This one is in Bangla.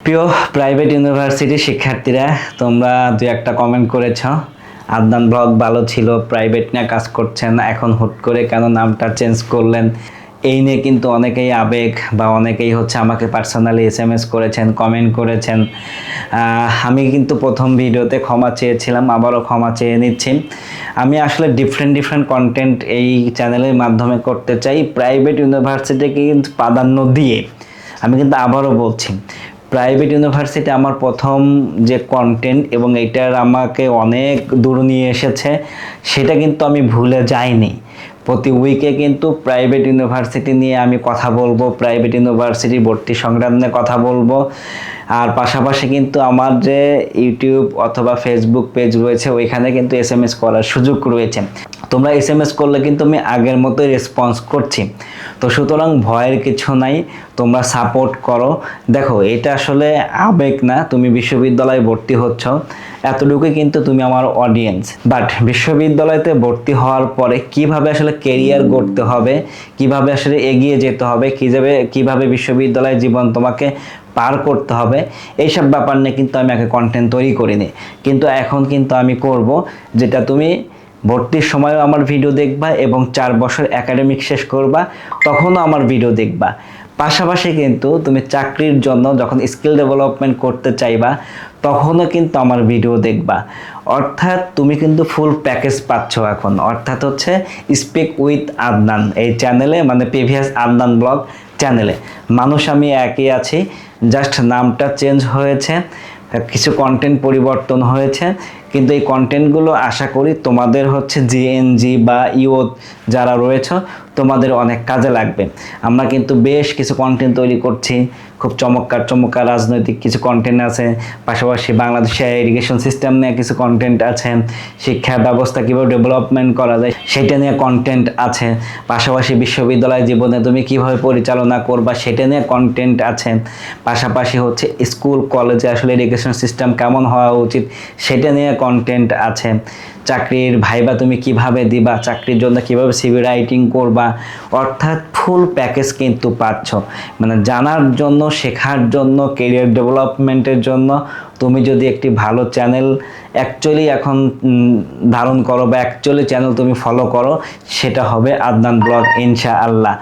প্রিয় প্রাইভেট ইউনিভার্সিটির শিক্ষার্থীরা, তোমরা দু একটা কমেন্ট করেছ আদনান ব্লগ ভালো ছিল, প্রাইভেট নিয়ে কাজ করছেন, এখন হুট করে কেন নামটা চেঞ্জ করলেন। এই নিয়ে কিন্তু অনেকেই আবেগ বা অনেকেই আমাকে পার্সোনালি SMS করেছেন, কমেন্ট করেছেন। আমি কিন্তু প্রথম ভিডিওতে ক্ষমা চেয়েছিলাম, আবারও ক্ষমা চেয়ে নিচ্ছি। আমি আসলে ডিফারেন্ট কন্টেন্ট এই চ্যানেলের মাধ্যমে করতে চাই, প্রাইভেট ইউনিভার্সিটিকে কিন্তু প্রাধান্য দিয়ে। আমি কিন্তু আবারও বলছি, প্রাইভেট ইউনিভার্সিটি আমার প্রথম যে কন্টেন্ট এবং এটার আমাকে অনেক দূর নিয়ে এসেছে, সেটা কিন্তু আমি ভুলে যাইনি। প্রতি উইকে কিন্তু প্রাইভেট ইউনিভার্সিটি নিয়ে আমি কথা বলবো, প্রাইভেট ইউনিভার্সিটি ভর্তি সংক্রান্ত নিয়ে কথা বলবো। আর পাশাপাশি কিন্তু আমার যে ইউটিউব অথবা ফেসবুক পেজ রয়েছে, ওইখানে কিন্তু SMS করার সুযোগ রয়েছে। তোমরা SMS করলে কিন্তু আমি আগের মতোই রেসপন্স করছি। তো সুতরাং ভয়ের কিছু নাই, তোমরা সাপোর্ট করো। দেখো, এটা আসলে আবেগ না, তুমি বিশ্ববিদ্যালয়ে ভর্তি হচ্ছ, এতটুকুই কিন্তু তুমি আমার অডিয়েন্স। বাট বিশ্ববিদ্যালয়তে ভর্তি হওয়ার পরে কিভাবে আসলে কেরিয়ার গড়তে হবে, কিভাবে আসলে এগিয়ে যেতে হবে, কিভাবে বিশ্ববিদ্যালয় জীবন তোমাকে পার করতে হবে, এইসব ব্যাপার নিয়ে কিন্তু আমি আগে কন্টেন্ট তৈরি করিনি। কিন্তু এখন কিন্তু আমি করব, যেটা তুমি ভর্তির সময়ও আমার ভিডিও দেখবা এবং 4 বছর একাডেমিক শেষ করবা তখনও আমার ভিডিও দেখবা। পাশাপাশি কিন্তু তুমি চাকরির জন্য যখন স্কিল ডেভেলপমেন্ট করতে চাইবা তখনও কিন্তু আমার ভিডিও দেখবা। অর্থাৎ তুমি কিন্তু ফুল প্যাকেজ পাচ্ছ এখন। অর্থাৎ স্পিক উইথ আদনান এই চ্যানেলে, মানে প্রিভিয়াস আদনান ব্লগ চ্যানেলে মানুষ আমি একই আছি, জাস্ট নামটা চেঞ্জ হয়েছে, কিছু কন্টেন্ট পরিবর্তন হয়েছে। কিন্তু এই কন্টেন্টগুলো আশা করি তোমাদের জিএনজি বা ইউথ যারা রয়েছে তোমাদের অনেক কাজে লাগবে। আমরা কিন্তু বেশ কিছু কন্টেন্ট তৈরি করছি, খুব চমৎকার রাজনৈতিক কিছু কন্টেন্ট আছে, পাশাপাশি বাংলাদেশের এডুকেশন সিস্টেম নিয়ে কিছু কন্টেন্ট আছে, শিক্ষা ব্যবস্থা কীভাবে ডেভেলপমেন্ট করা যায় সেটা নিয়ে কন্টেন্ট আছে, পাশাপাশি বিশ্ববিদ্যালয় জীবনে তুমি কিভাবে পরিচালনা করবা সেটা নিয়ে কন্টেন্ট আছে, পাশাপাশি স্কুল কলেজে আসলে এডুকেশন সিস্টেম কেমন হওয়া উচিত সেটা নিয়ে কন্টেন্ট আছে, চাকরির ভাইবা তুমি কিভাবে দিবা, চাকরির জন্য কিভাবে সিভি রাইটিং করবা। অর্থাৎ ফুল প্যাকেজ কিন্তু পাচ্ছ, মানে জানার জন্য, শেখার জন্য, কেরিয়ার ডেভেলপমেন্টের জন্য। তুমি যদি একটি ভালো চ্যানেল অ্যাকচুয়ালি এখন ধারণ করো বা অ্যাকচুয়ালি চ্যানেল তুমি ফলো করো, সেটা হবে আদনান ব্লগ ইনশাআল্লাহ।